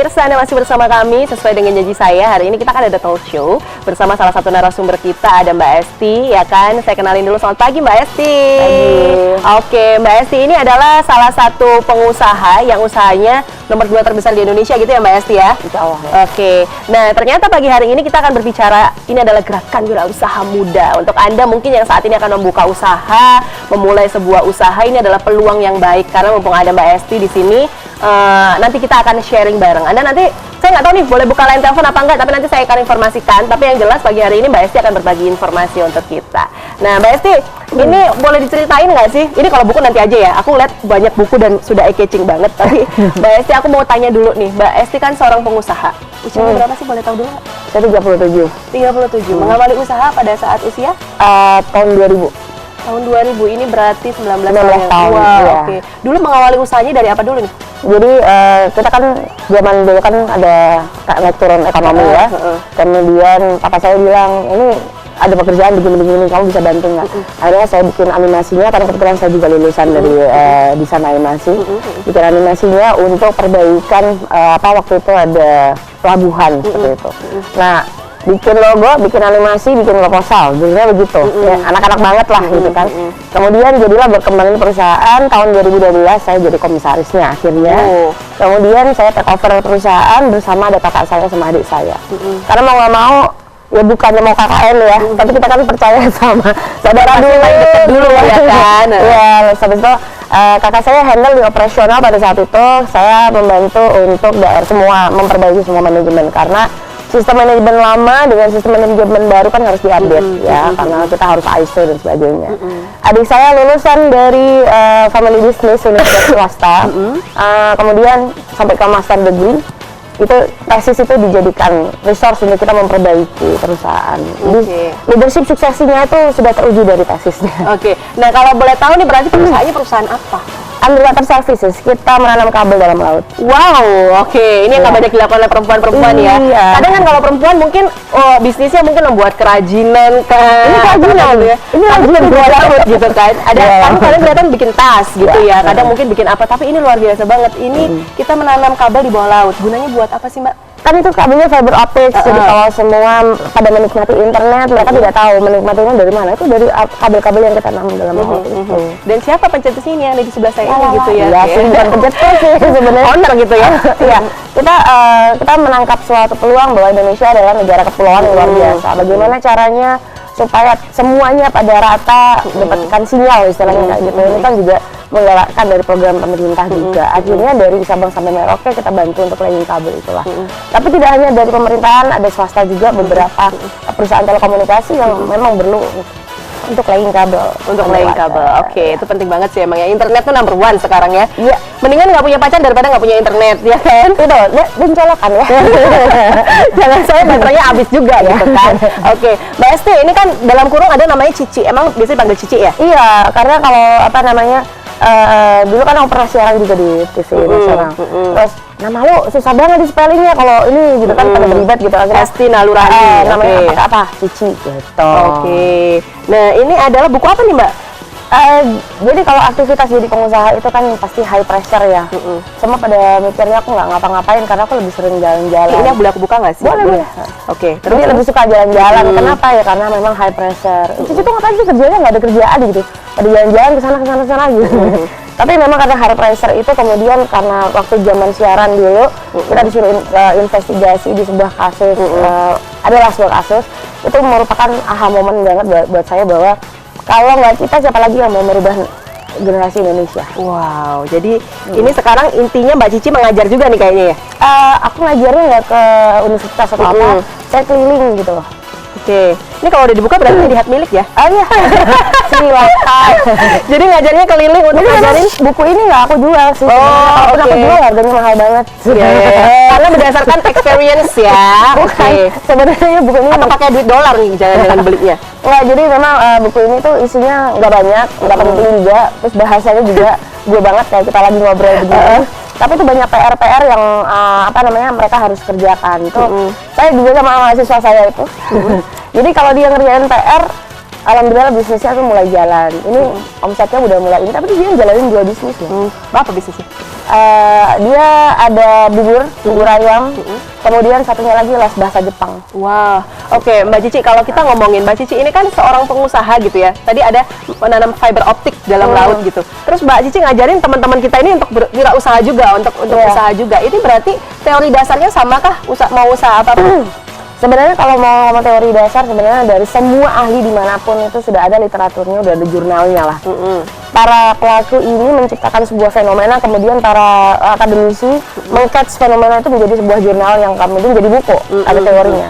pemirsa, Anda masih bersama kami sesuai dengan janji saya. Hari ini kita akan ada talk show bersama salah satu narasumber kita, ada Mbak Esti, ya kan? Saya kenalin dulu, selamat pagi Mbak Esti. Oke, Mbak Esti ini adalah salah satu pengusaha yang usahanya nomor 2 terbesar di Indonesia gitu ya Mbak Esti ya? Insya Allah. Ya. Oke, nah ternyata pagi hari ini kita akan berbicara, ini adalah gerakan wirausaha muda. Untuk Anda mungkin yang saat ini akan membuka usaha, memulai sebuah usaha, ini adalah peluang yang baik. Karena mumpung ada Mbak Esti di sini, nanti kita akan sharing bareng. Anda nanti, saya nggak tahu nih boleh buka line telepon apa enggak, tapi nanti saya akan informasikan. Tapi yang jelas pagi hari ini Mbak Esti akan berbagi informasi untuk kita. Nah Mbak Esti, ini boleh diceritain nggak sih? Ini kalau buku nanti aja ya, aku lihat banyak buku dan sudah eye-catching banget. Tapi Mbak Esti, aku mau tanya dulu nih, Mbak Esti kan seorang pengusaha. Usianya berapa sih, boleh tahu dulu? Saya 37. 37. Mengawali usaha pada saat usia? Tahun 2000. Tahun 2000, ini berarti 19 tahun. Wow, Iya. oke. Dulu mengawali usahanya dari apa dulu nih? Jadi kita kan zaman dulu kan ada naik turun ekonomi ya. Kemudian papa saya bilang, ini ada pekerjaan begini-begini, kamu bisa bantu nggak? Akhirnya saya bikin animasinya, karena kebetulan saya juga lulusan dari desain animasi. Bikin animasinya untuk perbaikan waktu itu ada pelabuhan seperti itu. Nah, bikin logo, bikin animasi, bikin proposal, jadinya begitu. Ya, anak-anak banget lah gitu kan. Kemudian jadilah berkembang perusahaan. Tahun 2012 saya jadi komisarisnya akhirnya. Kemudian saya take over perusahaan bersama ada kakak saya sama adik saya. Karena mau nggak mau, ya bukannya mau KKN ya, tapi kita kan percaya sama saudara dulu ya kan. Ya, habis itu kakak saya handle di operasional pada saat itu. Saya membantu untuk semua, memperbaiki semua manajemen, karena sistem manajemen lama dengan sistem manajemen baru kan harus diupdate ya, karena kita harus ISO dan sebagainya. Adik saya lulusan dari family business universitas swasta, kemudian sampai ke master degree. Itu tesis itu dijadikan resource untuk kita memperbaiki perusahaan. Jadi leadership suksesinya itu sudah teruji dari tesisnya. Nah kalau boleh tahu nih, berarti perusahaannya perusahaan apa? Underwater services, kita menanam kabel dalam laut. Wow, ini yang nggak banyak dilakukan oleh perempuan-perempuan ya. Kadang kan kalau perempuan mungkin bisnisnya mungkin membuat kerajinan kan. Ini kerajinan gitu ya. Ini kerajinan di bawah laut gitu kan. Ada kadang kelihatan bikin tas gitu ya. Kadang mungkin bikin apa, tapi ini luar biasa banget. Ini kita menanam kabel di bawah laut. Gunanya buat apa sih Mbak? Kan itu kabelnya fiber optic, jadi kalau semua pada menikmati internet, mereka tidak tahu menikmatinya dari mana. Itu dari kabel-kabel yang kita tanam dalam laut itu. Dan siapa pencetus ini yang ada di sebelah saya ini gitu ya? Iya sih, bukan pencetus sih sebenarnya. Owner gitu ya? Iya, kita menangkap suatu peluang bahwa Indonesia adalah negara kepulauan yang luar biasa. Bagaimana caranya supaya semuanya pada rata mendapatkan sinyal, istilahnya kayak gitu. Ini kan juga menggalakkan dari program pemerintah juga. Akhirnya dari Sabang sampai Merauke kita bantu untuk laying kabel itulah. Tapi tidak hanya dari pemerintahan, ada swasta juga, beberapa perusahaan telekomunikasi yang memang perlu untuk laying kabel. Untuk laying kabel, itu penting banget sih emang ya. Internet tuh number one sekarang ya. Iya. Mendingan nggak punya pacar daripada nggak punya internet, ya kan? Itu, dan colokan ya. Jangan saya baterainya habis juga gitu kan. Mbak Esti, ini kan dalam kurung ada namanya Cici. Emang biasanya panggil Cici ya? Iya, karena kalau dulu kan operasi siaran juga di TV nasional. Terus nama lu susah banget di spellingnya kalau ini gitu kan, pada berlibat gitu. Akhirnya Esti Nalurani. Namanya apa? Cici gitu. Nah ini adalah buku apa nih Mbak? Jadi kalau aktivitas jadi pengusaha itu kan pasti high pressure ya. Semua pada mikirnya aku nggak ngapa-ngapain karena aku lebih sering jalan-jalan. Ini boleh aku buka nggak sih? Boleh. Terus lebih suka jalan-jalan. Kenapa ya? Karena memang high pressure. Cici tuh ngapain sih kerjanya, nggak ada kerjaan gitu. Pada jalan-jalan ke sana gitu. Tapi memang karena high pressure itu, kemudian karena waktu zaman siaran dulu kita disuruh investigasi di sebuah kasus, adalah sebuah kasus itu merupakan aha moment banget buat saya, bahwa kalau nggak kita siapa lagi yang mau merubah generasi Indonesia. Wow, jadi ini sekarang intinya Mbak Cici mengajar juga nih kayaknya ya? Aku ngajarnya nggak ke universitas atau apa, saya keliling gitu loh. Ini kalau udah dibuka berarti jadi hak milik ya? Iya. Silakan. Jadi ngajarnya keliling untuk ngajarin. Buku ini nggak aku jual sih. Kalaupun aku jual harganya mahal banget. Karena berdasarkan experience ya. Sebenarnya buku ini atau pakai duit dolar nih jangan belinya? Enggak, jadi memang buku ini tuh isinya nggak banyak, nggak penting juga. Terus bahasanya juga gue banget kayak kita lagi ngobrol begini. Tapi itu banyak PR yang mereka harus kerjakan. Itu saya juga sama mahasiswa saya itu. Jadi kalau dia ngerjain PR, alhamdulillah bisnisnya tuh mulai jalan. Ini omsetnya udah mulai ini, tapi dia jalanin 2 bisnis ya. Apa bisnisnya? Dia ada bubur ayam, kemudian satunya lagi les bahasa Jepang. Wah, oke Mbak Cici, kalau kita ngomongin Mbak Cici ini kan seorang pengusaha gitu ya. Tadi ada menanam fiber optik dalam laut gitu. Terus Mbak Cici ngajarin teman-teman kita ini untuk berwirausaha juga, untuk usaha juga. Ini berarti teori dasarnya sama kah? Mau usaha apa? Sebenarnya kalau mau ngomong teori dasar, sebenarnya dari semua ahli dimanapun itu sudah ada literaturnya, udah ada jurnalnya lah. Para pelaku ini menciptakan sebuah fenomena, kemudian para akademisi meng-catch fenomena itu menjadi sebuah jurnal yang kemudian jadi buku, ada teorinya.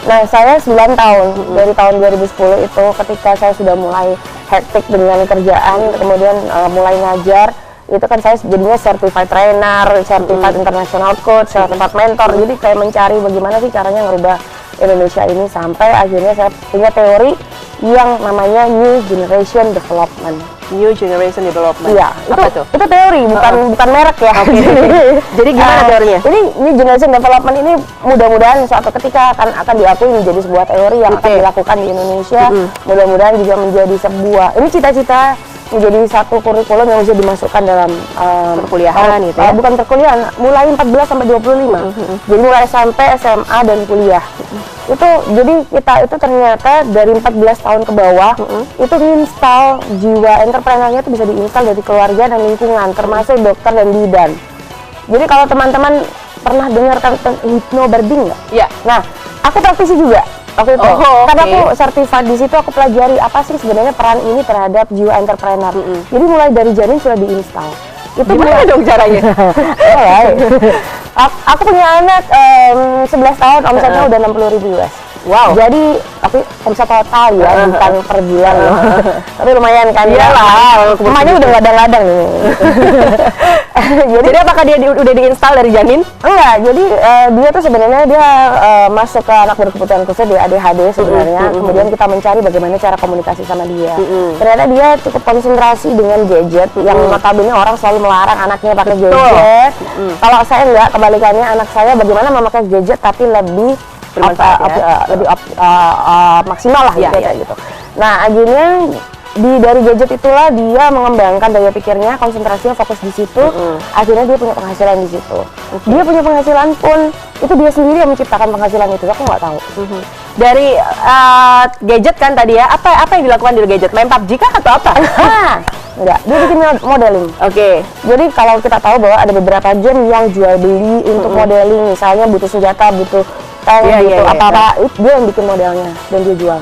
Nah, saya 9 tahun, dari tahun 2010 itu ketika saya sudah mulai hektik dengan kerjaan, kemudian mulai ngajar, itu kan saya jadinya certified trainer, certified international coach, certified mentor. Jadi kayak mencari bagaimana sih caranya ngerubah Indonesia ini, sampai akhirnya saya punya teori yang namanya New Generation Development. New Generation Development. Iya, itu teori, bukan merek ya. Jadi gimana teorinya? Ini New Generation Development ini mudah-mudahan suatu ketika akan diakui menjadi sebuah teori yang akan dilakukan di Indonesia. Mudah-mudahan juga menjadi sebuah, ini cita-cita menjadi satu kurikulum yang bisa dimasukkan dalam perkuliahan gitu ya? Bukan perkuliahan, mulai 14 sampai 25. Jadi mulai sampai SMA dan kuliah. Itu jadi kita itu ternyata dari 14 tahun ke bawah itu install jiwa entrepreneurnya itu bisa diinstal dari keluarga dan lingkungan, termasuk dokter dan bidan. Jadi kalau teman-teman pernah dengar tentang hypnobirthing nggak? Iya. Nah, aku praktisi juga waktu itu. Karena aku certified di situ, aku pelajari apa sih sebenarnya peran ini terhadap jiwa entrepreneur. Jadi mulai dari janin sudah diinstal. Itu gimana dong caranya? Aku punya anak 11 tahun, omsetnya udah 60.000 US. Wow. Jadi, tapi omset total ya, bukan per bulan loh. Tapi lumayan kan? Iyalah. Emaknya udah ngadang-ngadang nih. Jadi apakah dia udah diinstal dari janin? Enggak, jadi dia tuh sebenarnya dia masuk ke anak berkebutuhan khusus, dia ADHD sebenarnya. Kemudian kita mencari bagaimana cara komunikasi sama dia. Ternyata dia cukup konsentrasi dengan gadget, yang notabene orang selalu melarang anaknya pakai gadget. Kalau saya enggak, kebalikannya anak saya bagaimana memakai gadget tapi lebih maksimal lah kayak gitu. Nah, akhirnya dari gadget itulah dia mengembangkan daya pikirnya, konsentrasinya fokus di situ. Akhirnya dia punya penghasilan di situ. Dia punya penghasilan pun itu dia sendiri yang menciptakan penghasilan itu. Aku nggak tahu. Dari gadget kan tadi ya, apa yang dilakukan dari gadget? Main PUBG kah atau apa? Enggak, dia bikin modeling. Jadi kalau kita tahu bahwa ada beberapa game yang jual beli untuk modeling, misalnya butuh senjata, butuh tank, butuh apa-apa, dia yang bikin modelnya dan dia jual.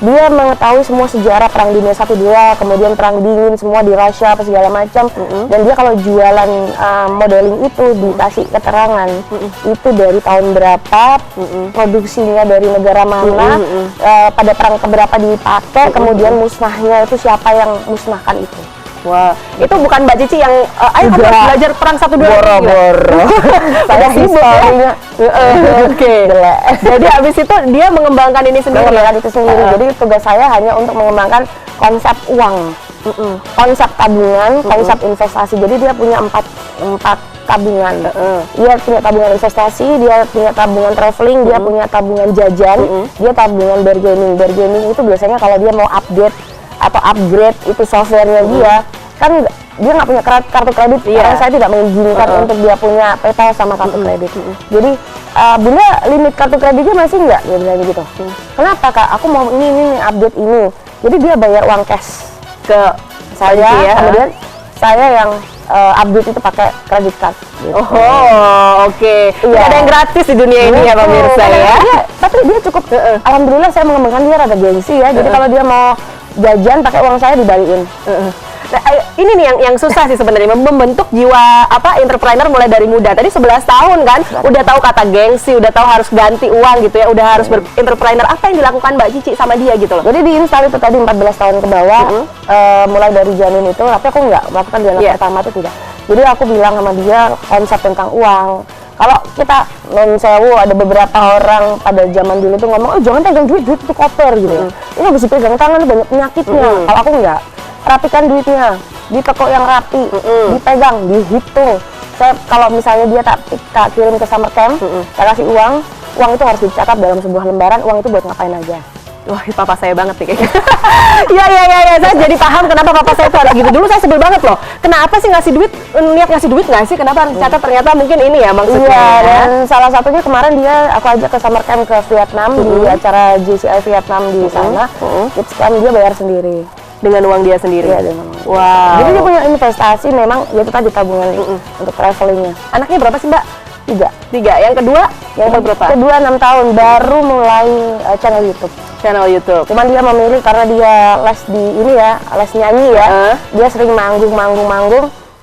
Dia mengetahui semua sejarah perang dunia 1, 2, kemudian perang dingin semua di Rusia apa segala macam. Dan dia kalau jualan modeling itu dikasih keterangan itu dari tahun berapa, produksinya dari negara mana, pada perang keberapa dipakai, kemudian musnahnya itu siapa yang musnahkan itu. Wah, itu bukan Mbak Cici yang ayo kamu belajar perang 1, 2, boro-boro. Saya sibuk ya. Jadi abis itu dia mengembangkan ini sendiri. Jadi tugas saya hanya untuk mengembangkan konsep uang, konsep tabungan, konsep investasi. Jadi dia punya empat tabungan. Dia punya tabungan investasi, dia punya tabungan traveling, dia punya tabungan jajan, dia tabungan bargaining. Bargaining itu biasanya kalau dia mau update atau upgrade itu softwarenya dia, kan dia nggak punya kartu kredit, karena saya tidak mengizinkan untuk dia punya PayPal sama kartu kredit. Jadi bunda limit kartu kreditnya masih nggak, dia bilang gitu. Kenapa kak? Aku mau ini update ini. Jadi dia bayar uang cash ke saya, kemudian saya yang update itu pakai kredit card. Gitu. Tidak ada yang gratis di dunia ini ya pemirsa ya. Tapi dia cukup, alhamdulillah saya mengembangkan dia rada gengsi ya. Jadi kalau dia mau jajan pakai uang saya dibalikin. Nah, ini nih yang susah sih sebenarnya, membentuk jiwa entrepreneur mulai dari muda. Tadi 11 tahun kan, udah tahu kata gengsi, udah tahu harus ganti uang gitu ya, udah harus entrepreneur. Apa yang dilakukan Mbak Cici sama dia gitu loh? Jadi diinstal itu tadi 14 tahun ke bawah, mulai dari janin itu, tapi aku nggak melakukan di anak pertama itu tidak. Jadi aku bilang sama dia konsep tentang uang. Kalau kita non-sewu, ada beberapa orang pada zaman dulu tuh ngomong, jangan pegang duit itu koper gitu ya. Ini harus dipegang tangan, banyak penyakitnya. Kalau aku enggak, rapikan duitnya, di toko yang rapi, dipegang, dihitung. Saya kalau misalnya dia tak kirim ke summer camp, saya kasih uang itu harus dicatat dalam sebuah lembaran, uang itu buat ngapain aja. Wah, papa saya banget nih kayaknya. Iya. Saya jadi paham kenapa papa saya itu ada gitu. Dulu saya sebel banget loh. Kenapa sih ngasih duit, niat ngasih duit nggak sih? Kenapa ternyata mungkin ini ya maksudnya. Iya, dan salah satunya kemarin aku ajak ke summer camp ke Vietnam di acara JCI Vietnam di sana. Kids camp dia bayar sendiri. Dengan uang dia sendiri? Iya, dengan uang. Wow. Jadi dia punya investasi memang, ya itu tadi tabungan untuk travelingnya. Anaknya berapa sih Mbak? 3. Yang kedua? Yang berapa? Kedua 6 tahun, baru mulai channel YouTube. Channel YouTube. Cuman dia memilih karena dia les di ini ya, les nyanyi ya. Dia sering manggung.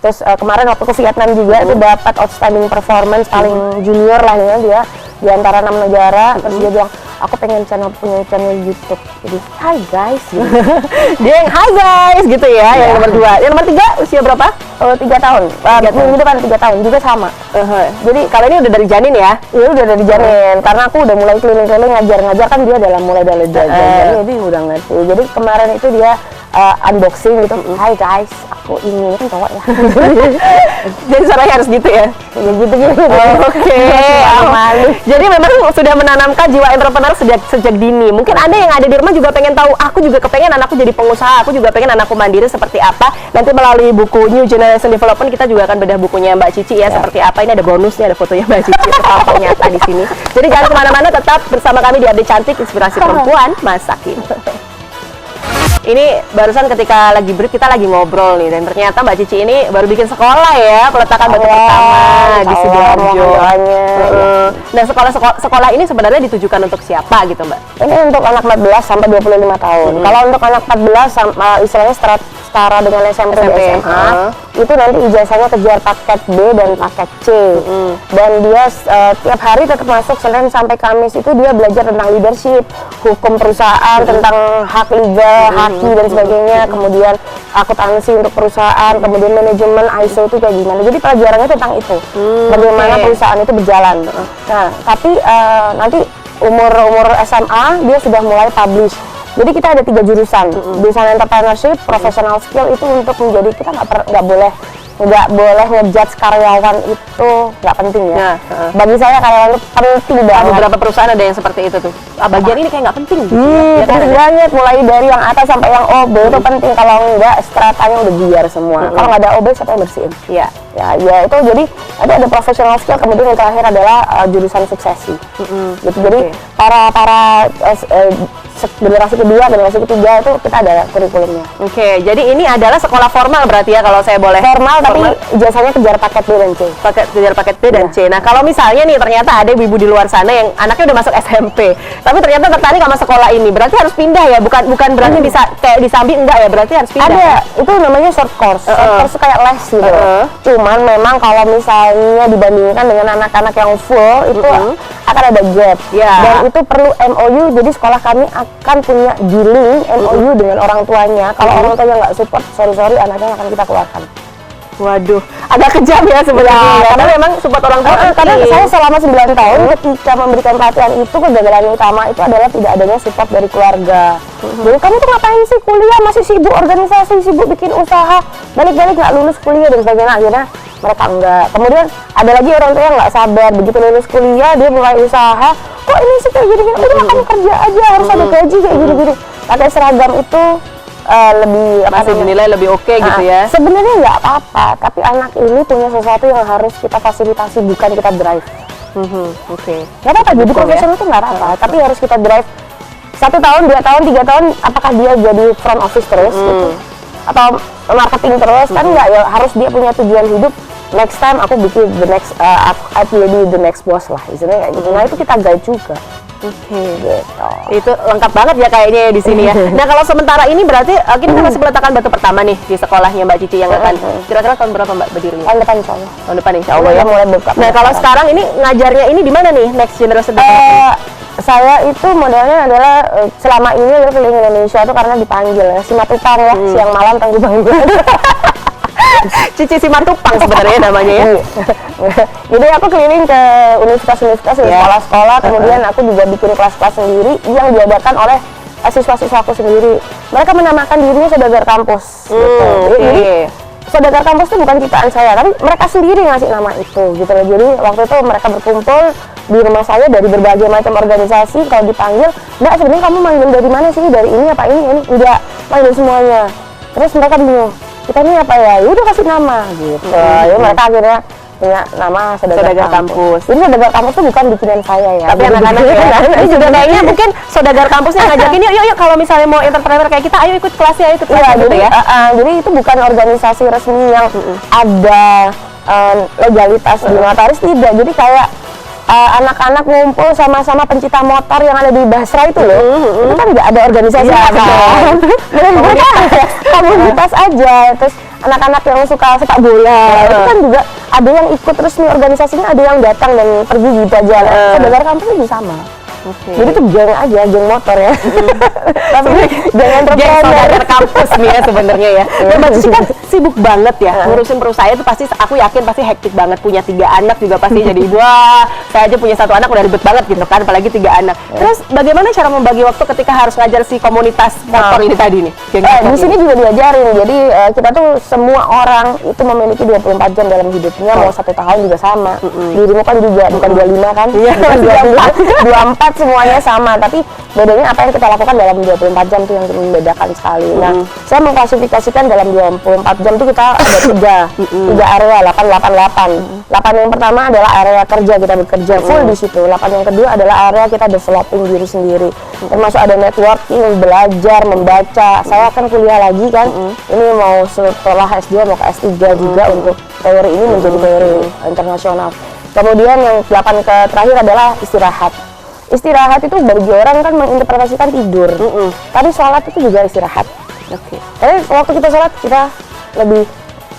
Terus kemarin waktu ke Vietnam juga itu dapat outstanding performance paling junior lah ya dia di antara 6 negara. Terus dia bilang, aku pengen punya channel YouTube. Jadi, hi guys. Gitu. Dia yang hi guys gitu ya, yang nomor 2. Yang nomor 3 usia berapa? 3 tahun. Minggu depan 3 tahun juga sama. Jadi kalau ini udah dari janin ya? Iya udah dari janin. Karena aku udah mulai keliling-keliling ngajar kan dia mulai dari janin. Jadi udah ngerti. Jadi kemarin itu dia unboxing gitu. Hai guys, aku ini kan cowok ya. Jadi suaranya harus gitu ya? Ya gitu. Oke. Jadi memang sudah menanamkan jiwa entrepreneur sejak dini. Mungkin Anda yang ada di rumah juga pengen tahu, aku juga kepengen anakku jadi pengusaha, aku juga pengen anakku mandiri seperti apa. Nanti melalui buku New Generation Development kita juga akan bedah bukunya Mbak Cici ya, seperti apa. Ini ada bonusnya, ada fotonya Mbak Cici, foto nyata di sini. Jadi jangan kemana-mana, tetap bersama kami di Update Cantik, Inspirasi Perempuan Masa Kini. Ini barusan ketika lagi break kita lagi ngobrol nih, dan ternyata Mbak Cici ini baru bikin sekolah ya, peletakan batu pertama di Sidoarjo. Nah, sekolah ini sebenarnya ditujukan untuk siapa gitu Mbak? Ini untuk anak 14 sampai 25 tahun. Kalau untuk anak 14 sama istilahnya setara dengan SMP dan SMA, itu nanti ijazahnya kejar paket B dan paket C. Dan dia tiap hari tetap masuk Senin sampai Kamis itu dia belajar tentang leadership, hukum perusahaan, tentang hak liga, haki dan sebagainya, kemudian akuntansi untuk perusahaan, kemudian manajemen ISO itu kayak gimana. Jadi pelajarannya tentang itu, bagaimana perusahaan itu berjalan. Nah, tapi nanti umur SMA dia sudah mulai publish. Jadi kita ada 3 jurusan, jurusan entrepreneurship, professional skill itu untuk menjadi kita nggak boleh ngejudge karyawan itu nggak penting ya. Bagi saya karyawan itu penting banget. Beberapa perusahaan ada yang seperti itu tuh. Bagian ini kayak nggak penting. Penting banget, mulai dari yang atas sampai yang OB itu penting. Kalau enggak stratanya udah biar semua. Kalau nggak ada OB siapa yang bersihin? Ya itu jadi ada professional skill, kemudian yang terakhir adalah jurusan suksesi. Gitu. Jadi para generasi kedua, generasi ketiga itu kita ada kurikulumnya. Jadi ini adalah sekolah formal berarti ya, kalau saya boleh. Formal, tapi ijazahnya kejar paket B dan C. Kejar paket B dan C. Nah, kalau misalnya nih ternyata ada ibu di luar sana yang anaknya udah masuk SMP, tapi ternyata tertarik sama sekolah ini, berarti harus pindah ya? Bukan berarti bisa kayak di Sambi, enggak ya? Berarti harus pindah. Ada, itu namanya short course. Short course kayak les gitu. Cuman memang kalau misalnya dibandingkan dengan anak-anak yang full itu akan ada gap. Dan itu perlu MOU, jadi sekolah kami akan punya dealing MOU dengan orang tuanya. Kalau orang tuanya nggak support, sorry anaknya akan kita keluarkan. Waduh, agak kejam ya sebenarnya. Karena memang support orang tua. Karena saya selama 9 tahun ketika memberikan pelatihan itu, kegagalan utama itu adalah tidak adanya support dari keluarga. Jadi kamu tuh ngapain sih kuliah, masih sibuk organisasi, sibuk bikin usaha, balik-balik nggak lulus kuliah dan sebagainya. Akhirnya mereka enggak. Kemudian ada lagi orang tua yang nggak sabar, begitu lulus kuliah dia mulai usaha, kok ini sih kayak gini-gini, udah kamu kerja aja, harus ada gaji kayak gini-gini. Pakai seragam itu lebih masih dinilai lebih oke gitu ya. Sebenarnya nggak apa-apa, tapi anak ini punya sesuatu yang harus kita fasilitasi, bukan kita drive. Nggak apa-apa, jadi profesional itu nggak apa-apa, tapi harus kita drive 1 tahun, 2 tahun, 3 tahun, apakah dia jadi front office terus gitu, atau marketing terus, kan nggak ya, harus dia punya tujuan hidup. Next time aku bikin aku jadi the next boss lah, istilahnya kayak gitu. Nah itu kita guide juga. Gitu. Itu lengkap banget ya kayaknya di sini ya. Nah, kalau sementara ini berarti kita masih peletakan batu pertama nih di sekolahnya Mbak Cici yang akan kira-kira tahun berapa Mbak berdirinya? Tahun depan insya Allah. Tahun depan insya Allah ya. Mulai buka. Nah, kalau sekarang ini ngajarnya ini di mana nih Next Generation? Saya itu modelnya adalah selama ini keliling Indonesia itu karena dipanggil ya, Simatupang ya, siang malam tangguh-tangguhan. Cici Simatupang sebenarnya namanya ya. Jadi aku keliling ke universitas-universitas, sekolah-sekolah, kemudian aku juga bikin kelas-kelas sendiri yang diadakan oleh siswa-siswaku sendiri. Mereka menamakan dirinya saudagar kampus. Jadi saudagar kampus itu bukan ciptaan saya, tapi mereka sendiri ngasih nama itu gitu loh. Jadi waktu itu mereka berkumpul di rumah saya dari berbagai macam organisasi. Kalau dipanggil, Mbak sebenarnya kamu manggil dari mana sih? Dari ini apa ini? Enggak, panggil semuanya. Terus mereka bingung, kita ini apa ya? Ya udah kasih nama gitu. Ya mereka akhirnya punya nama Saudagar Kampus. Ini Saudagar Kampus tuh bukan bikinan saya ya. Tapi anak-anak ya. Ini juga kayaknya mungkin Saudagar Kampus yang ngajakin yuk kalau misalnya mau entrepreneur kayak kita, ayo ikut kelasnya, ayo ikut kelasnya gitu ya. Jadi itu bukan organisasi resmi yang ada legalitas di notaris, tidak. Jadi kayak anak-anak ngumpul sama-sama pencinta motor yang ada di Basra itu loh. Itu kan nggak ada organisasi kan. Komunitas aja. Terus anak-anak yang suka sepak bola itu kan juga ada yang ikut resmi organisasinya, ada yang datang dan pergi gitu aja. Saudagar Kampus itu sama. Jadi tuh geng aja, geng motor ya. Tapi geng entrepreneur. Saudagar Kampus nih ya sebenarnya ya. Dan Mbak Cici kan sibuk banget ya ngurusin perusahaan itu, pasti aku yakin pasti hektik banget, punya 3 anak juga pasti jadi wah, saya aja punya 1 anak udah ribet banget gitu kan, apalagi 3 anak. Terus bagaimana cara membagi waktu ketika harus ngajar si komunitas motor ini tadi nih? Di sini juga diajarin. Jadi kita tuh semua orang itu memiliki 24 jam dalam hidupnya, mau 1 tahun juga sama. Dirimu kan juga bukan 25 kan? Iya, bukan 24 semuanya sama, tapi bedanya apa yang kita lakukan dalam 24 jam itu yang membedakan sekali. Nah, saya mengklasifikasikan dalam 24 jam itu kita ada 3 area, 888. 8 yang pertama adalah area kerja, kita bekerja full di situ. 8 yang kedua adalah area kita developing diri sendiri. Termasuk ada networking, belajar, membaca. Saya akan kuliah lagi kan. Ini mau setelah S2 mau ke S3 juga untuk teori ini menjadi teori internasional. Kemudian yang 8 ke terakhir adalah istirahat. Istirahat itu bagi orang kan menginterpretasikan tidur. Tapi sholat itu juga istirahat. Tapi waktu kita sholat kita lebih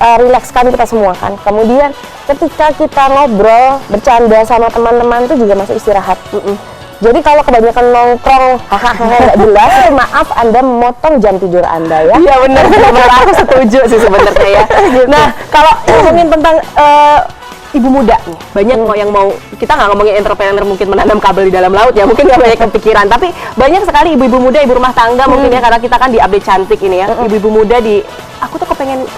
rilekskan kita semua kan. Kemudian ketika kita ngobrol, bercanda sama teman-teman itu juga masuk istirahat. Jadi kalau kebanyakan nongkrong, hahaha nggak jelas, maaf Anda memotong jam tidur Anda ya. Iya benar, aku setuju sih sebenarnya ya. Nah kalau ngomongin tentang ibu muda nih, banyak kok yang mau, kita nggak ngomongin entrepreneur mungkin menanam kabel di dalam laut ya, mungkin nggak banyak kepikiran, tapi banyak sekali ibu-ibu muda, ibu rumah tangga mungkin ya, karena kita kan di update cantik ini ya, ibu-ibu muda aku tuh kepengen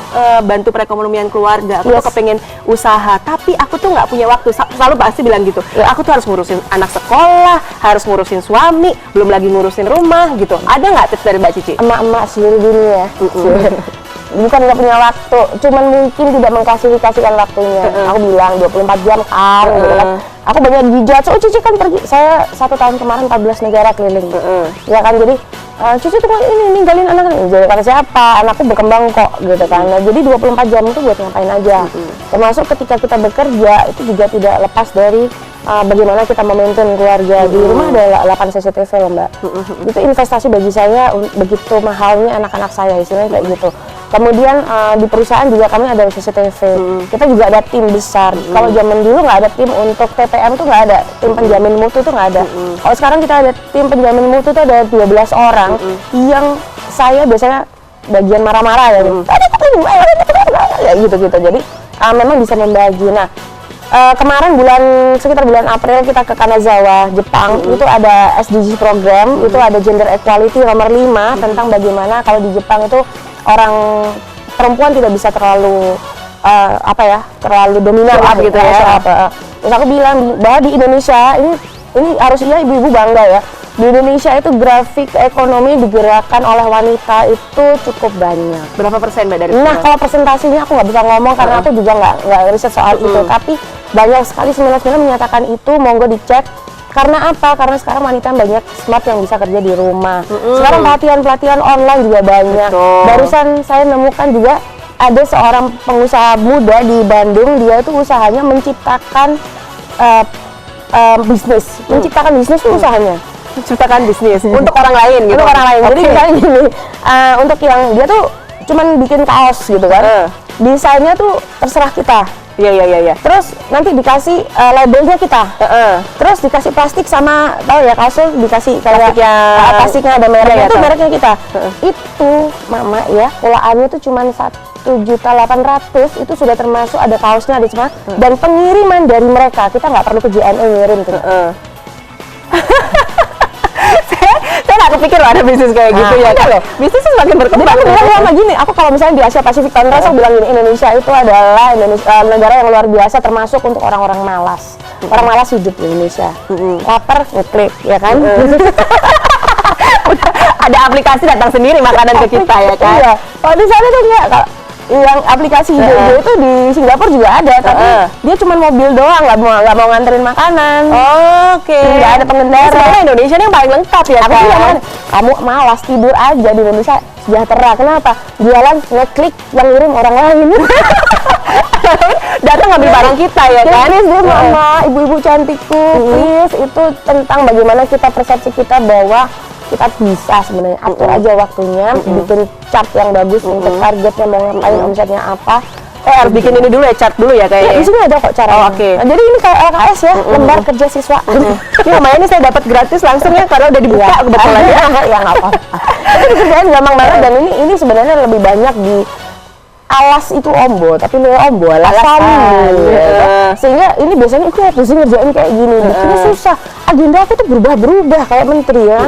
bantu perekonomian keluarga, aku tuh kepengen usaha, tapi aku tuh nggak punya waktu, selalu pasti bilang gitu, aku tuh harus ngurusin anak sekolah, harus ngurusin suami, belum lagi ngurusin rumah gitu. Ada nggak tips dari Mbak Cici? Emak-emak seluruh dunia. Bukan nggak punya waktu, cuman mungkin tidak mengklasifikasikan waktunya. Aku bilang 24 jam kan, gitu kan. Aku banyak dijudge, oh Cici kan pergi, saya 1 tahun kemarin 14 negara keliling. Ya kan, jadi Cici tuh ini ninggalin anak ini, jadi kata siapa, anakku berkembang kok, gitu kan. Nah, jadi 24 jam itu buat ngapain aja. Termasuk ketika kita bekerja, itu juga tidak lepas dari bagaimana kita memaintain keluarga. Di rumah ada 8 CCTV loh Mbak. Itu investasi bagi saya, begitu mahalnya anak-anak saya, istilahnya kayak gitu. Kemudian di perusahaan juga kami ada CCTV. Kita juga ada tim besar. Kalau zaman dulu nggak ada tim untuk TPM tuh nggak ada, tim penjamin mutu tuh nggak ada. Kalau sekarang kita ada tim penjamin mutu tuh ada 12 orang yang saya biasanya bagian marah-marah ya. Ya gitu-gitu. Jadi memang bisa membagi. Nah, kemarin sekitar bulan April kita ke Kanazawa, Jepang. Itu ada SDG program, itu ada gender equality nomor 5 tentang bagaimana kalau di Jepang itu orang perempuan tidak bisa terlalu terlalu dominan gitu ya. Terus aku bilang bahwa di Indonesia ini harusnya ibu-ibu bangga ya. Di Indonesia itu grafik ekonomi digerakkan oleh wanita itu cukup banyak. Berapa persen Mbak dari? Nah, kalau persentasinya aku nggak bisa ngomong karena aku juga nggak riset soal itu. Tapi banyak sekali 99 menyatakan itu, monggo dicek. Karena apa? Karena sekarang wanita banyak smart yang bisa kerja di rumah. Sekarang pelatihan online juga banyak. Barusan saya nemukan juga ada seorang pengusaha muda di Bandung, dia itu usahanya menciptakan bisnis. Menciptakan bisnis itu usahanya. Menciptakan bisnis untuk orang lain gitu. Untuk orang lain. Jadi misalnya gini, untuk yang dia tuh cuman bikin kaos gitu kan. Desainnya tuh terserah kita. Iya. Terus nanti dikasih labelnya kita. Terus dikasih plastik sama, tahu ya, kaos dikasih kayak plastiknya ada mereknya, itu mereknya kita. Itu mama ya, pulaannya itu cuma 1.800.000, itu sudah termasuk ada kaosnya, ada semua, dan pengiriman dari mereka, kita nggak perlu ke JNE ngirim tuh. Saya nggak aku pikir loh ada bisnis kayak gitu ya. Ada loh. Bisnisnya semakin berkembang. Aku bilang sama gini, aku kalau misalnya di Asia Pasifik Tundra, aku bilang gini, Indonesia itu adalah negara yang luar biasa termasuk untuk orang-orang malas. Orang malas hidup di Indonesia. Lapar, ngeklik, ya kan? Ada aplikasi datang sendiri makanan ke kita ya kan? Iya. Kalau di sana tuh enggak, yang aplikasi hijau itu di Singapura juga ada, tapi dia cuma mobil doang, nggak mau nganterin makanan. Oke. Nggak ada pengendara. Sebenarnya Indonesia ini yang paling lengkap ya Aku kan? bilang, kamu malas tidur aja di Indonesia sejahtera. Kenapa? Jualan ngeklik yang ngirim orang lain. Datang ngambil barang kita ya kan? Please deh mama, ibu-ibu cantikku, please, itu tentang bagaimana kita persepsi kita bahwa kita bisa sebenarnya atur aja waktunya, bikin chart yang bagus untuk targetnya mau ngapain, omsetnya apa. Harus bikin ini dulu ya, chart dulu ya kayaknya. Di sini ada kok caranya. Oh, oke. Nah, jadi ini kayak LKS ya, lembar kerja siswa. Ini lumayan nih saya dapat gratis langsung ya karena udah dibuka kebetulan ya. Ya nggak apa-apa. Tapi kerjaan gampang banget, dan ini sebenarnya lebih banyak di alas itu ombo, tapi lo ombo alasan. Sehingga ini biasanya aku pusing ngerjain kayak gini, bikinnya susah. Agenda aku tuh berubah-berubah kayak menteri ya.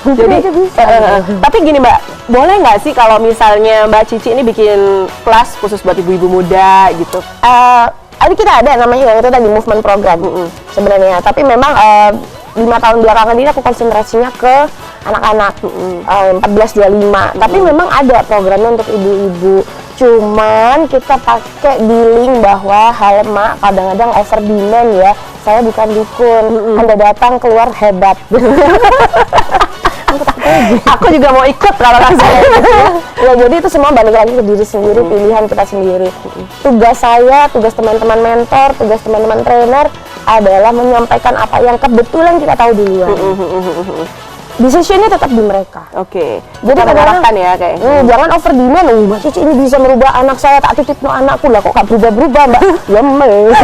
Jadi bisa. Tapi gini Mbak, boleh nggak sih kalau misalnya Mbak Cici ini bikin kelas khusus buat ibu-ibu muda gitu? Ini kita ada namanya yang itu tadi movement program sebenarnya, tapi memang 5 tahun belakangan ini aku konsentrasinya ke anak-anak 14-25, tapi memang ada programnya untuk ibu-ibu, cuman kita pakai dealing bahwa mak kadang-kadang over demand ya, saya bukan dukun, Anda datang keluar hebat. Aku juga mau ikut kalau langsung. Ya jadi itu semua balik lagi ke diri sendiri, pilihan kita sendiri. Tugas saya, tugas teman-teman mentor, tugas teman-teman trainer adalah menyampaikan apa yang kebetulan kita tahu duluan. Decisionnya tetap di mereka. Oke. Jadi kadang-kadang ya kayak. Jangan over demand. Mbak Cici ini bisa merubah anak saya, tak titip no anakku lah, kok gak berubah-berubah Mbak. Lemes.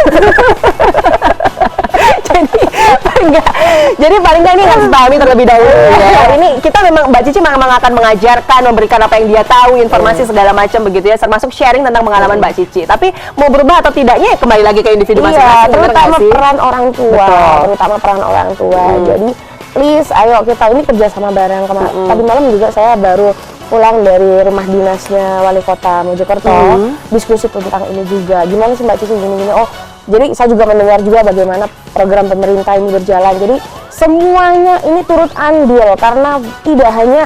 Jadi paling nggak ini harus pahami terlebih dahulu ya. Ini kita memang Mbak Cici memang akan mengajarkan, memberikan apa yang dia tahu, informasi segala macam begitu ya, termasuk sharing tentang pengalaman Mbak Cici. Tapi mau berubah atau tidaknya ya kembali lagi ke individu masing-masing. Terutama peran orang tua. Terutama peran orang tua. Jadi please, ayo kita ini kerja sama bareng. Tadi malam juga saya baru pulang dari rumah dinasnya Wali Kota Mojokerto, diskusi tentang ini juga. Gimana sih Mbak Cici gini-gini? Oh, jadi saya juga mendengar juga bagaimana program pemerintah ini berjalan. Jadi semuanya ini turut andil karena tidak hanya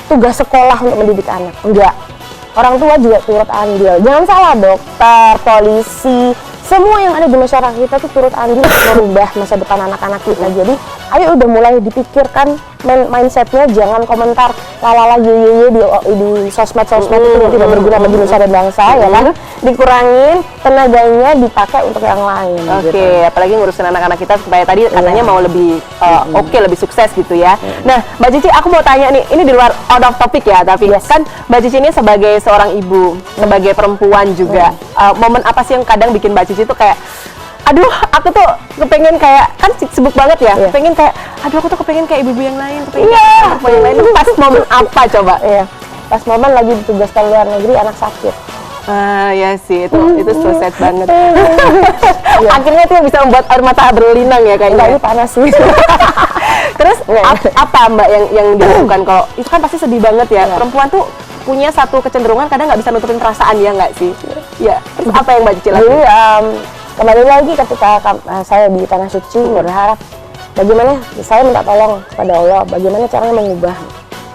tugas sekolah untuk mendidik anak, enggak. Orang tua juga turut andil. Jangan salah, dokter, polisi, semua yang ada di masyarakat kita tuh turut andil untuk merubah masa depan anak-anak kita. Jadi ayo udah mulai dipikirkan mindsetnya, jangan komentar lalala ye di sosmed itu tidak berguna bagi nusa dan bangsa, ya kan? Dikurangin, tenaganya dipakai untuk yang lain. Oke, apalagi ngurusin anak-anak kita supaya tadi katanya mau lebih lebih sukses gitu ya. Nah, Mbak Cici, aku mau tanya nih, ini di luar out of topic ya, tapi kan Mbak Cici ini sebagai seorang ibu, sebagai perempuan juga, momen apa sih yang kadang bikin Mbak Cici tuh kayak, aduh, aku tuh kepengen kayak, kan sibuk banget ya, kepengen kayak, aduh aku tuh kepengen kayak ibu-ibu yang lain, kepengen kayak ibu yang lain. Pas momen apa coba? Pas momen lagi ditugaskan luar negeri, anak sakit. Ya sih, itu so sad banget. Akhirnya itu yang bisa membuat air mata berlinang ya kayaknya. Ini panas sih. Terus apa Mbak yang dilakukan kalau itu kan pasti sedih banget ya. Perempuan tuh punya satu kecenderungan kadang nggak bisa nutupin perasaan, ya nggak sih? Ya. Terus apa yang Mbak Cici lakukan? Jadi kembali lagi ketika saya di Tanah Suci berharap bagaimana saya minta tolong kepada Allah, bagaimana caranya mengubah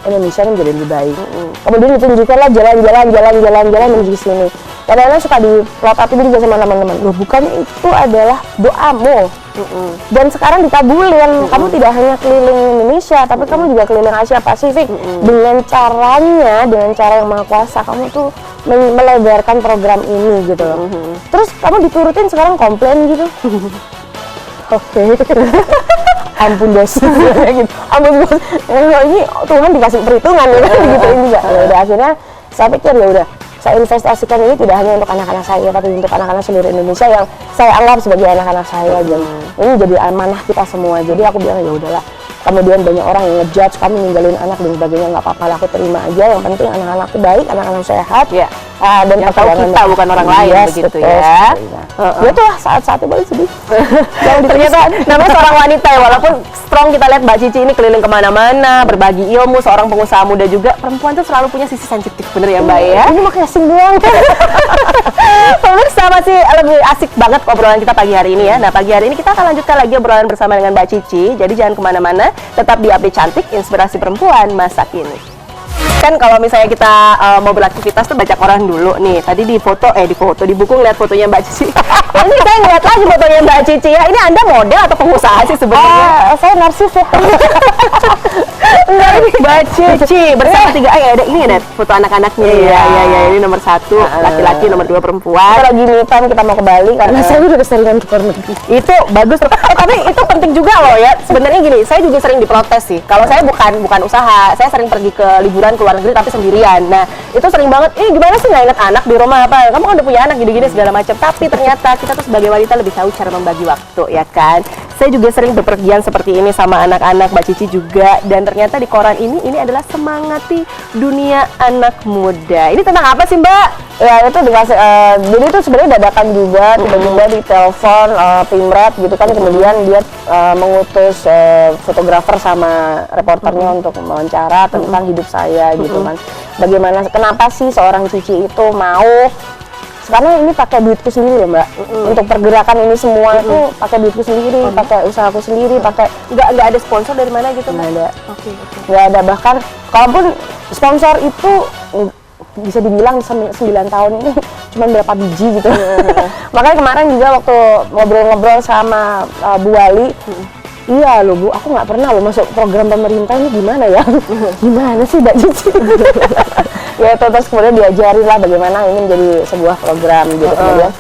Indonesia menjadi lebih baik. Kemudian ditunjukkanlah jalan-jalan menuju sini. Kadang-kadang suka di plot up juga sama teman-teman. Loh, bukannya itu adalah doamu. Dan sekarang dikabulin. Kamu tidak hanya keliling Indonesia, tapi kamu juga keliling Asia Pasifik. Dengan caranya, dengan cara yang maha kuasa, kamu tuh melebarkan program ini gitu loh. Terus kamu diturutin sekarang komplain gitu. Oke. Ampun bos. Gitu. Ampun bos. Ini Tuhan dikasih perhitungan ya kan digituin juga. Ya udah, akhirnya saya pikir ya udah, saya investasikan ini tidak hanya untuk anak-anak saya, tapi untuk anak-anak seluruh Indonesia yang saya anggap sebagai anak-anak saya. Jadi ini jadi amanah kita semua. Jadi aku bilang ya udahlah, kemudian banyak orang yang ngejudge kamu ninggalin anak dan sebagainya, nggak apa-apa lah, aku terima aja, yang penting anak-anakku baik, anak-anak sehat, Ya. Dan Yang tahu kita bukan orang lain, begitu betul, ya. Ya tuh lah saat-saatnya paling sedih. Ternyata namanya seorang wanita ya, walaupun strong kita lihat Mbak Cici ini keliling kemana-mana, berbagi ilmu, seorang pengusaha muda juga, perempuan tuh selalu punya sisi sensitif, bener ya Mbak ya? Ini makanya casing doang. Pemirsa, masih lebih asik banget obrolan kita pagi hari ini ya. Nah, pagi hari ini kita akan lanjutkan lagi obrolan bersama dengan Mbak Cici. Jadi jangan kemana-mana, tetap di Update Cantik, inspirasi perempuan masa kini. Kan kalau misalnya kita mau beraktivitas tuh baca koran dulu nih. Tadi di buku ngeliat fotonya Mbak Cici. Ini saya ngeliat lagi fotonya Mbak Cici ya. Ini Anda model atau pengusaha sih sebenarnya? Saya narsis ya. Enggak, ini Mbak Cici bersama 3 ada ini ada foto anak-anaknya ya. Ya, ini nomor 1 laki-laki, nomor 2 perempuan. Kita lagi meeting, kita mau ke Bali karena saya udah keseringan ke luar negeri. Itu bagus tuh. Tapi itu penting juga loh ya. Sebenarnya gini, saya juga sering diprotes sih. Kalau saya bukan usaha, saya sering pergi ke liburan ke luar negeri tapi sendirian. Nah, itu sering banget, gimana sih nggak inget anak di rumah apa? Kamu kan udah punya anak gini-gini segala macam. Tapi ternyata kita tuh sebagai wanita lebih tahu cara membagi waktu, ya kan? Saya juga sering bepergian seperti ini sama anak-anak, Mbak Cici juga. Dan ternyata di koran ini adalah semangati dunia anak muda. Ini tentang apa sih, Mbak? Ya itu dikasih, jadi itu sebenarnya dadakan juga, tiba-tiba di telepon Pimret gitu kan, kemudian dia mengutus fotografer sama reporternya untuk mewawancara tentang hidup saya gitu kan. Bagaimana, kenapa sih seorang Cici itu mau, karena ini pakai duitku sendiri loh Mbak, untuk pergerakan ini semua itu pakai duitku sendiri, pakai usahaku sendiri, pakai nggak ada sponsor dari mana gitu? nggak ada, Oke. nggak ada, bahkan kalaupun sponsor itu bisa dibilang 9 tahun ini cuma berapa biji gitu. Makanya kemarin juga waktu ngobrol-ngobrol sama Bu Wali, iya loh Bu, aku nggak pernah loh masuk program pemerintah, ini gimana ya? Gimana sih Mbak Cici? Ya itu, terus kemudian diajarin lah bagaimana ini menjadi sebuah program gitu. Kemudian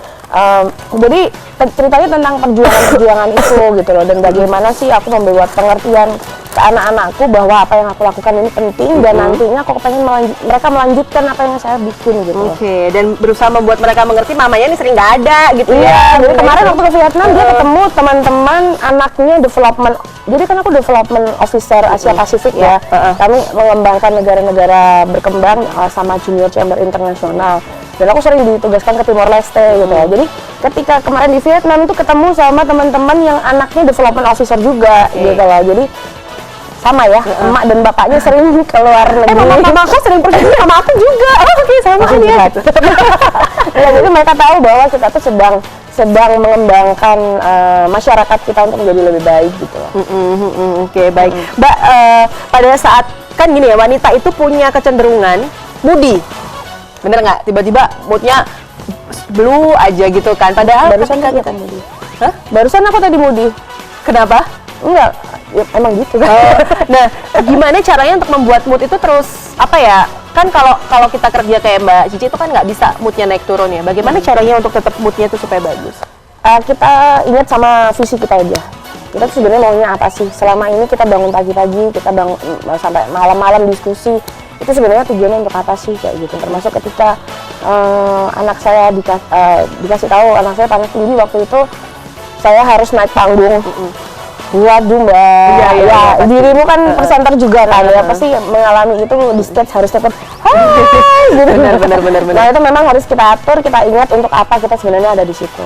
jadi ceritanya tentang perjuangan itu gitu loh, dan bagaimana sih aku membuat pengertian ke anak-anakku bahwa apa yang aku lakukan ini penting, dan nantinya aku pengen mereka melanjutkan apa yang saya bikin gitu. Oke, dan berusaha membuat mereka mengerti mamanya ini sering nggak ada gitu ya. Iya, jadi kemarin waktu ke Vietnam dia ketemu teman-teman anaknya development. Jadi kan aku development officer Asia Pasifik ya. Kami mengembangkan negara-negara berkembang sama Junior Chamber Internasional. Dan aku sering ditugaskan ke Timor Leste gitu ya. Jadi ketika kemarin di Vietnam itu ketemu sama teman-teman yang anaknya development officer juga gitu loh. Jadi sama ya, emak dan bapaknya sering keluar negeri. Mama aku sering pergi sama aku juga. Oke, sama ya. Ya, jadi mereka tahu bahwa kita tuh sedang mengembangkan masyarakat kita untuk menjadi lebih baik gitu loh. Oke, baik. Mbak, pada saat kan gini ya, wanita itu punya kecenderungan moody. Bener nggak? Tiba-tiba moodnya blue aja gitu kan. Padahal Barusan ketika kita moody. Hah? Barusan aku tadi moody. Kenapa? Enggak, ya, emang gitu kan. Nah, gimana caranya untuk membuat mood itu terus apa ya? Kan kalau kita kerja kayak Mbak Cici itu kan nggak bisa moodnya naik turun ya. Bagaimana caranya untuk tetap moodnya itu supaya bagus? Kita ingat sama visi kita aja. Kita tuh sebenarnya maunya apa sih? Selama ini kita bangun pagi-pagi, kita bangun sampai malam-malam diskusi. Itu sebenarnya tujuannya untuk apa sih kayak gitu. Termasuk ketika anak saya dikasih tahu anak saya panas tinggi, waktu itu saya harus naik panggung. Waduh Mbak, ya dirimu kan presenter juga kan, ya pasti mengalami itu di stage harus tetap gitu. Benar. Nah itu memang harus kita atur, kita ingat untuk apa kita sebenarnya ada di situ.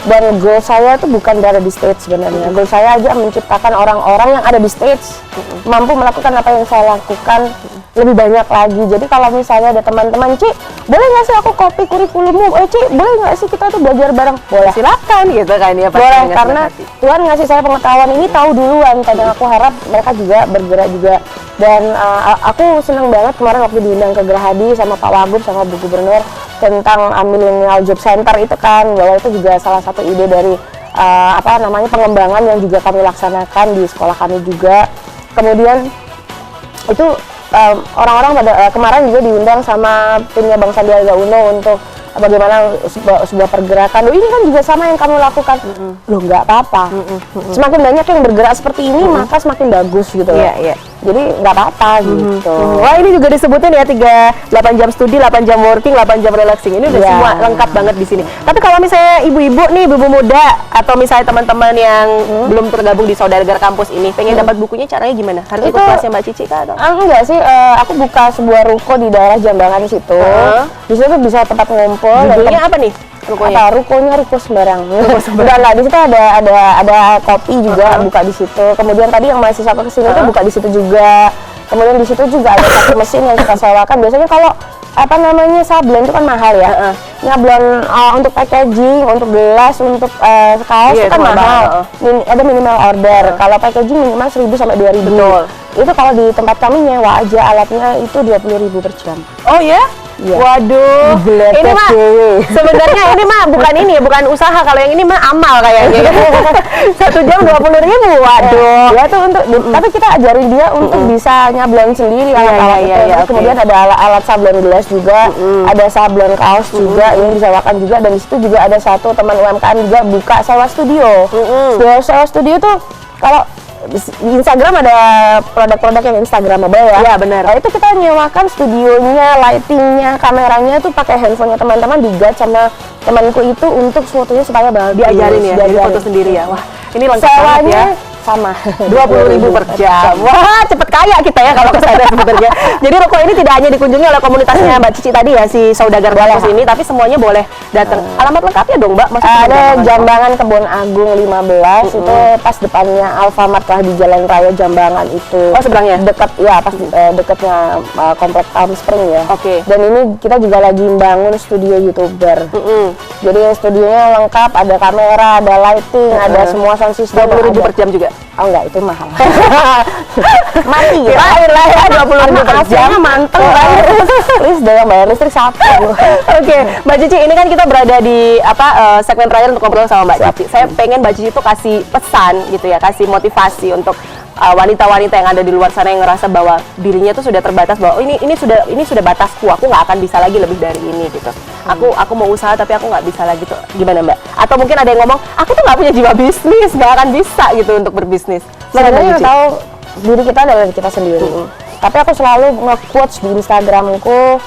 Dan goal saya itu bukan ada di stage sebenarnya. Goal saya aja menciptakan orang-orang yang ada di stage mampu melakukan apa yang saya lakukan lebih banyak lagi. Jadi kalau misalnya ada teman-teman, Ci, boleh nggak sih aku copy kurikulummu? Ci, boleh nggak sih kita tuh belajar bareng? Boleh. Silakan gitu kan ya. Boleh, karena Tuhan ngasih saya pengetahuan ini tahu duluan. Dan aku harap mereka juga bergerak juga. Dan aku senang banget kemarin waktu diundang ke Gerahadi sama Pak Wagub sama Bu Gubernur tentang Millennial Job Center itu kan, bahwa itu juga salah satu ide dari pengembangan yang juga kami laksanakan di sekolah kami juga. Kemudian itu orang-orang pada kemarin juga diundang sama timnya Bang Sandiaga Uno untuk bagaimana sebuah pergerakan. Loh, ini kan juga sama yang kamu lakukan. Loh, nggak apa-apa. Semakin banyak yang bergerak seperti ini, maka semakin bagus gitu loh. Jadi nggak apa-apa gitu. Wah, ini juga disebutin ya 8 jam studi, 8 jam working, 8 jam relaxing. Ini udah Iya. semua lengkap banget di sini. Tapi kalau misalnya ibu-ibu nih, ibu muda atau misalnya teman-teman yang belum tergabung di Saudagar Kampus ini, pengen dapat bukunya caranya gimana? Harus ikut Itu- kelasnya Mbak Cici kah atau? Enggak sih, aku buka sebuah ruko di daerah Jambangan situ. Di situ bisa tempat ngumpul. dan Judulnya apa nih? Rukonya? apa rukonya ruko sembarang. Enggak, di situ ada kopi juga buka di situ. Kemudian tadi yang mahasiswa kesini tuh buka di situ juga. Kemudian di situ juga ada satu mesin yang kita sewakan. Biasanya kalau apa namanya sablon itu kan mahal ya. Nyablon untuk packaging, untuk gelas, untuk kaos Iya, itu kan itu mahal. mahal. Ada minimal order. Kalau packaging minimal 1.000 sampai 2.000. Betul. Itu kalau di tempat kami nyewa aja alatnya itu 20.000 per jam. Oh ya? Iya. Waduh, Geletek ini mah cewek. sebenarnya ini mah bukan ini ya, bukan usaha. Kalau yang ini mah amal kayaknya. 1 jam 20.000, waduh. Ya tuh untuk, tapi kita ajarin dia untuk bisa nyablon sendiri alat-alat iya, itu. iya, Terus oke. kemudian ada alat sablon gelas juga, ada sablon kaos juga yang disewakan juga, dan di situ juga ada satu teman UMKM juga buka sewa studio. Sewa studio tuh kalau di Instagram ada produk-produk yang Instagramable ya. Iya, benar. Nah, itu kita nyewakan studionya, lightingnya, kameranya tuh pakai handphonenya teman-teman, di-guide sama temanku itu untuk fotonya supaya bagus. Diajarin ya, jadi foto sendiri ya. Wah, ini lengkap banget Sewanya ya. sama 20.000 per jam. Wah, cepet kaya kita ya kalau ke sana sebenarnya. Jadi ruko ini tidak hanya dikunjungi oleh komunitasnya Mbak Cici tadi ya, si Saudagar Kampus ini, tapi semuanya boleh datang. Alamat lengkapnya dong, Mbak? Maksudnya Ada Jambangan. Jambangan Kebon Agung 15 itu pas depannya Alfamart lah di Jalan Raya Jambangan itu. Oh, seberangnya? Dekat ya, pas dekatnya komplek Palm Spring ya. Oke. Dan ini kita juga lagi membangun studio YouTuber. Jadi studionya lengkap, ada kamera, ada lighting, ada semua sound system. 20.000 ada. per jam juga. Oh enggak, itu mahal. Mati ya. Kirain lah ya 20.000 per jam. AC-nya manteng banget. Please deh yang bayar listrik siapa? Oke, Mbak Cici, ini kan kita berada di segmen terakhir untuk ngobrol sama Mbak Cici. Saya pengen Mbak Cici itu kasih pesan gitu ya, kasih motivasi untuk wanita-wanita yang ada di luar sana yang ngerasa bahwa dirinya tuh sudah terbatas, bahwa oh, ini sudah batasku, aku nggak akan bisa lagi lebih dari ini gitu. Aku mau usaha tapi aku nggak bisa lagi tuh. Gimana Mbak? Atau mungkin ada yang ngomong, aku tuh nggak punya jiwa bisnis, nggak akan bisa gitu untuk berbisnis. Sebenarnya tahu diri kita adalah diri kita sendiri. Tapi aku selalu nge-quotes di Instagramku,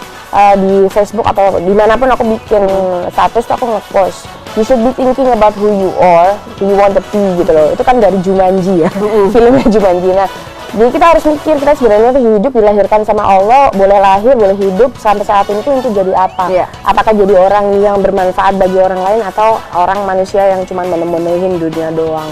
di Facebook atau dimanapun aku bikin status tuh aku nge-post. You should be thinking about who you are, who you want to be gitu loh. Itu kan dari Jumanji ya, filmnya Jumanji. Nah, jadi kita harus mikir kita sebenarnya tuh hidup dilahirkan sama Allah, boleh lahir, boleh hidup sampai saat ini tuh untuk jadi apa? Iya. Apakah jadi orang yang bermanfaat bagi orang lain atau orang manusia yang cuma menemenin dunia doang?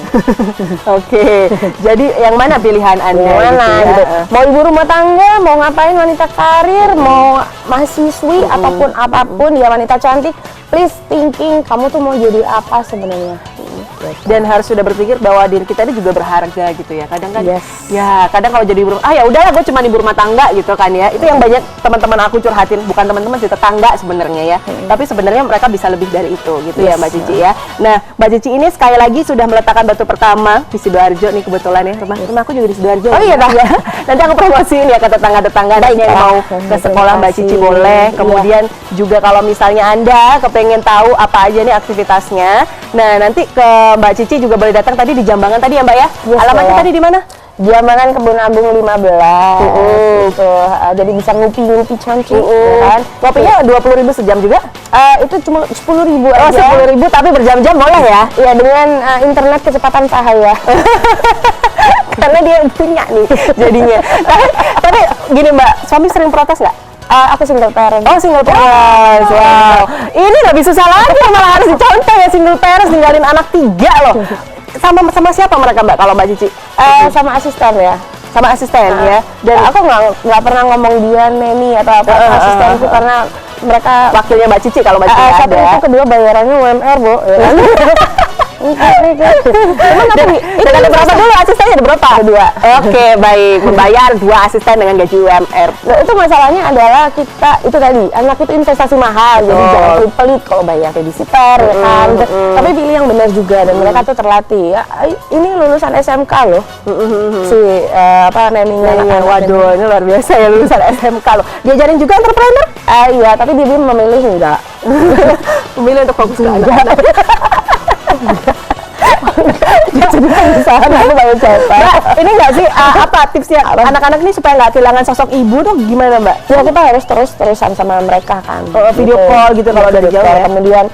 Oke, jadi yang mana pilihan Anda? Yang mana gitu ya? gitu. Mau ibu rumah tangga, mau ngapain wanita karir, mau mahasiswi ataupun apapun ya wanita cantik, please thinking kamu tuh mau jadi apa sebenarnya. Dan harus sudah berpikir bahwa diri kita ini juga berharga gitu ya. Kadang kan Yes. ya kadang kalau jadi ibu ya udahlah gue cuma ibu rumah tangga gitu kan ya. Itu yang banyak teman-teman aku curhatin, bukan teman-teman sih, tetangga sebenarnya ya. Tapi sebenarnya mereka bisa lebih dari itu gitu ya Mbak Cici ya. Nah, Mbak Cici ini sekali lagi sudah meletakkan batu pertama di Sidoarjo nih kebetulan ya. Rumahku juga di Sidoarjo. Oh iya, ya. Nanti aku promosiin ya ke tetangga-tetangga yang mau ke sekolah Mbak Cici boleh. Kemudian juga kalau misalnya Anda kepengen tahu apa aja nih aktivitasnya, nah nanti ke Mbak Cici juga boleh datang tadi di Jambangan tadi ya Mbak ya. Yes, Alamatnya boleh. tadi di mana? Jambangan Kebun Agung 15 gitu. Jadi bisa ngupi-ngupi cantik ya kan. Kopinya 20.000 sejam juga? Itu cuma 10.000 Oh, aja. 10.000 tapi berjam-jam boleh ya? Iya, dengan internet kecepatan cahaya. Karena dia punya nih jadinya. tapi gini Mbak, suami sering protes nggak? Aku single parent. Oh, single parents. Wow. Ini lebih susah lagi, malah harus dicontoh ya single parents, ninggalin anak 3 loh. Sama siapa mereka Mbak kalau Mbak Cici? Sama asisten ya. Sama asisten ya. Dan aku nggak pernah ngomong dia neni atau apa asistenku karena mereka Wakilnya Mbak Cici kalau Mbak Cici nggak satu ada. itu, kedua bayarannya UMR, Bu. Ya kan? Emang dan ada berapa dulu asistennya? Ada berapa? Dua. Oke, baik. Membayar 2 asisten dengan gaji UMR. Nah, itu masalahnya adalah kita itu tadi anak itu investasi mahal, jadi jangan pelit-pelit kalau bayar babysitter ya kan. Tapi pilih yang benar juga dan mereka tuh terlatih. Ya, ini lulusan SMK loh. Si neningnya anak-anak. Waduh, ini luar biasa ya lulusan SMK loh. Diajarin juga entrepreneur? Iya, tapi dia memilih enggak. Memilih untuk fokus ke anak-anak. jadi pengusaha aku banyak capek. Mbak, ini nggak sih apa tipsnya anak-anak ini supaya nggak kehilangan sosok ibu tuh gimana Mbak? Ya kita harus terus-terusan sama mereka kan. Video call gitu kalau dari jauh ya. Kemudian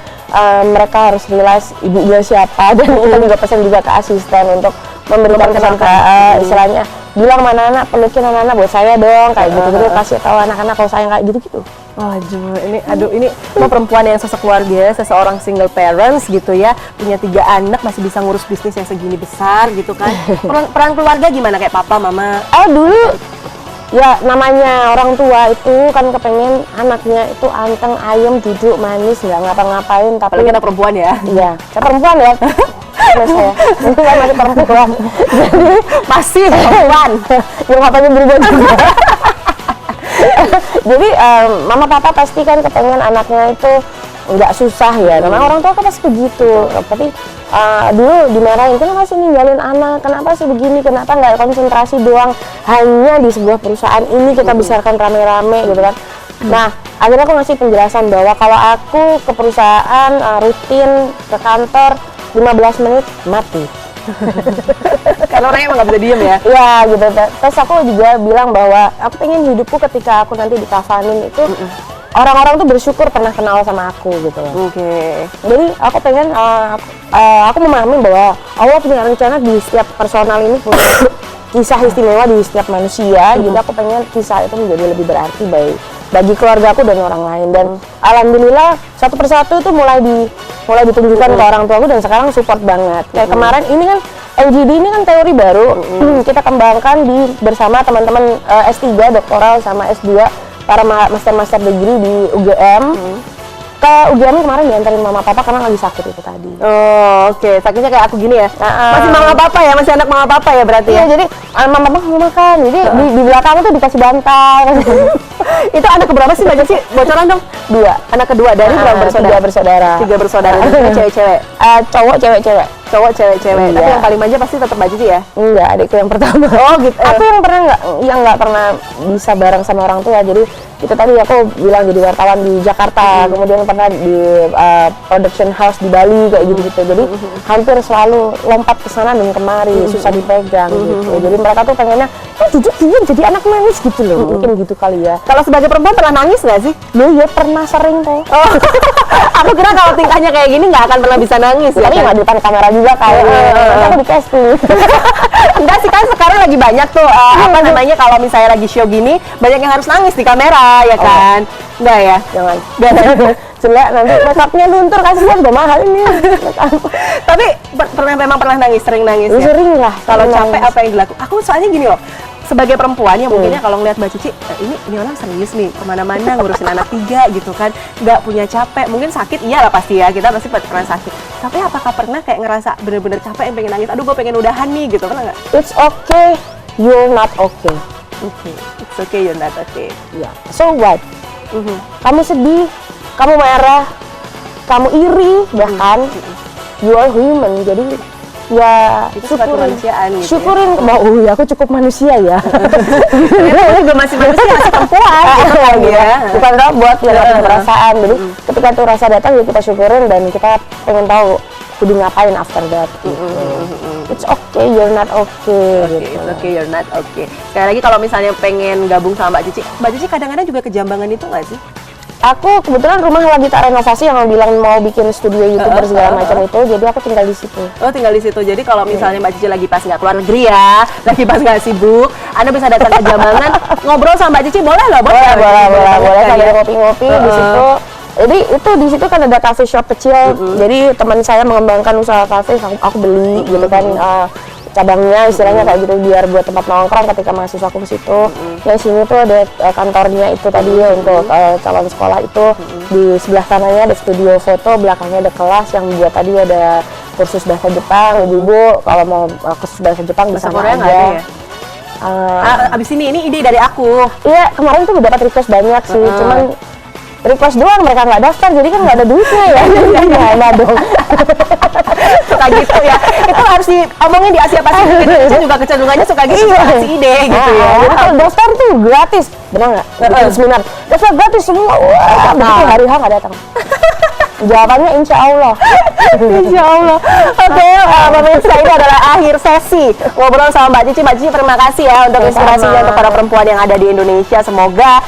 mereka harus realize ibunya siapa, dan kita juga pesan juga ke asisten untuk memberikan kesan ke istilahnya bilang mana anak pelukin anak-anak buat saya dong kayak gitu kasih tahu anak-anak kalau sayang kayak gitu. Ini mau perempuan yang sosok luar biasa, seorang single parents gitu ya, punya 3 anak, masih bisa ngurus bisnis yang segini besar gitu kan. Peran keluarga gimana, kayak papa, mama? Dulu ya namanya orang tua itu kan kepengen anaknya itu anteng, ayem, duduk, manis, nggak ngapa-ngapain. Tapi apalagi kita perempuan ya. Iya, saya perempuan ya. Saya itu kan masih perempuan. Jadi masih perempuan. Yang katanya berubah juga. Jadi mama papa pasti kan kepengen anaknya itu nggak susah ya. Memang orang tua kan pasti begitu. Tapi dulu dimarahin, kenapa sih ninggalin anak, kenapa sih begini, kenapa nggak konsentrasi doang hanya di sebuah perusahaan ini kita besarkan rame-rame gitu kan. Nah akhirnya aku ngasih penjelasan bahwa kalau aku ke perusahaan rutin ke kantor 15 menit mati. Karena orangnya emang gak bisa diem ya? Iya gitu. Terus aku juga bilang bahwa aku pengen hidupku ketika aku nanti dikafanin itu orang-orang tuh bersyukur pernah kenal sama aku gitu loh. Jadi aku pengen aku memahami bahwa Allah punya rencana di setiap personal ini, punya kisah istimewa di setiap manusia. Jadi aku pengen kisah itu menjadi lebih berarti bagi keluarga aku dan orang lain. Dan alhamdulillah satu persatu itu mulai ditunjukkan ke orang tuaku dan sekarang support banget. Kayak kemarin ini kan NGD ini kan teori baru kita kembangkan bersama teman-teman S3 doktoral sama S2 para master degree di UGM. Ke UGM kemarin diantarin mama papa karena lagi sakit itu tadi. Sakitnya kayak aku gini ya. Masih mama papa ya, masih anak mama papa ya berarti ya. Jadi mama papa mau makan. Jadi di belakang tuh dikasih bantal. Itu anak keberapa sih Mbak Cici? Bocoran dong. 2. Anak kedua dari berapa bersaudara? 3 bersaudara. 3 bersaudara. Cewek-cewek. Cowok cewek-cewek. Cowok cewek-cewek. Tapi yang paling manja pasti tetap Mbak Cici ya? Enggak, adikku yang pertama. Gitu. Aku yang nggak pernah bisa bareng sama orang tua. Jadi itu tadi aku bilang jadi wartawan di Jakarta, kemudian pernah di production house di Bali kayak gitu. Jadi hampir selalu lompat ke sana dan kemari, susah dipegang gitu. Jadi mereka tuh pengennya jujur jadi anak manis gitu loh. Mungkin gitu kali ya. Kalau sebagai perempuan pernah nangis nggak sih? Ya pernah sering tuh. Aku kira kalau tingkahnya kayak gini nggak akan pernah bisa nangis ya. Tapi nggak di depan kamera juga kayak nanti aku di casting. Enggak sih, kan sekarang lagi banyak tuh kalau misalnya lagi show gini banyak yang harus nangis di kamera ya kan. Enggak ya? Jangan. Jelek nanti make-upnya luntur, kasihan udah mahal ini. Tapi memang pernah nangis, sering nangis ya? Sering lah. Kalau capek apa yang dilakukan? Aku soalnya gini loh, sebagai perempuan ya mungkinnya kalau ngeliat Mbak Cici, ini orang serius nih, kemana-mana ngurusin anak 3 gitu kan, nggak punya capek, mungkin sakit iyalah pasti ya, kita pasti pernah sakit. Tapi apakah pernah kayak ngerasa bener-bener capek yang pengen nangis, aduh gue pengen udahan nih gitu, pernah nggak? It's okay, you're not okay. It's okay, you're not okay. Yeah. So what? Kamu sedih, kamu marah, kamu iri, bahkan you are human. Jadi ya itu kemanusiaan gitu. Syukurin ya aku cukup manusia ya. Ternyata juga masih manusia, masih perempuan gitu kan ya. Bukan robot yang ada perasaan. Jadi ketika tuh rasa datang ya kita syukurin dan kita pengen tahu kudu ngapain after that gitu. It's okay, you're not okay. Gitu. It's okay, you're not okay. Sekali lagi kalau misalnya pengen gabung sama Mbak Cici kadang-kadang juga ke Jambangan itu nggak sih? Aku kebetulan rumah lagi tak renovasi, yang bilang mau bikin studio YouTuber segala macam itu, jadi aku tinggal di situ. Tinggal di situ. Jadi kalau misalnya Mbak Cici lagi pas nggak keluar negeri ya, lagi pas nggak sibuk, Anda bisa datang ke Jambangan, ngobrol sama Mbak Cici, boleh loh, boleh sambil ngopi-ngopi di situ. Jadi itu di situ kan ada cafe shop kecil. Jadi teman saya mengembangkan usaha cafe, aku beli gitu kan. Cabangnya istilahnya kayak gitu biar buat tempat nongkrong ketika mahasiswa aku ke situ. Yang sini tuh ada kantornya itu tadi ya untuk calon sekolah itu. Di sebelah kanannya ada studio foto, belakangnya ada kelas yang buat tadi ada kursus bahasa Jepang. Ibu-ibu kalau mau kursus bahasa Jepang bisa aja. Ya? Abis ini ide dari aku. Iya, kemarin tuh dapat request banyak sih, cuman request doang, mereka nggak daftar, jadi kan nggak ada duitnya ya. Gimana dong? Suka gitu ya. Itu harus diomongin di Asia Pasifik. Indonesia juga kecenderungannya suka gitu, suka kasih ide gitu ya. Jadi kalau daftar tuh gratis, benar nggak? Bikin seminar, daftar gratis semua. Wah, begitu hari H nggak datang. Jawabannya insya Allah. Insya Allah. Oke, pemirsa, ini adalah akhir sesi ngobrol sama Mbak Cici. Mbak Cici, terima kasih ya untuk inspirasinya untuk para perempuan yang ada di Indonesia. Semoga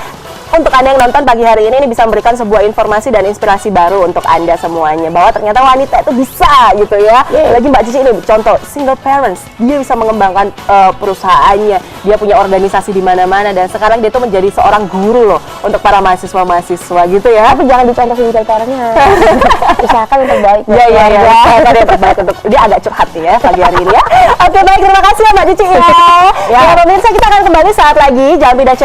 untuk Anda yang nonton pagi hari ini bisa memberikan sebuah informasi dan inspirasi baru untuk Anda semuanya, bahwa ternyata wanita itu bisa gitu ya. Lagi Mbak Cici ini contoh single parents, dia bisa mengembangkan perusahaannya, dia punya organisasi di mana-mana, dan sekarang dia tuh menjadi seorang guru loh untuk para mahasiswa-mahasiswa gitu ya. Tapi jangan dicontoh single parentnya. Usahakan yang terbaik. Iya, usahakan yang terbaik untuk dia agak curhat nih ya pagi hari ini ya. Oke, baik, terima kasih ya Mbak Cici ya. Ya, pemirsa, kita akan kembali saat lagi, jangan pindah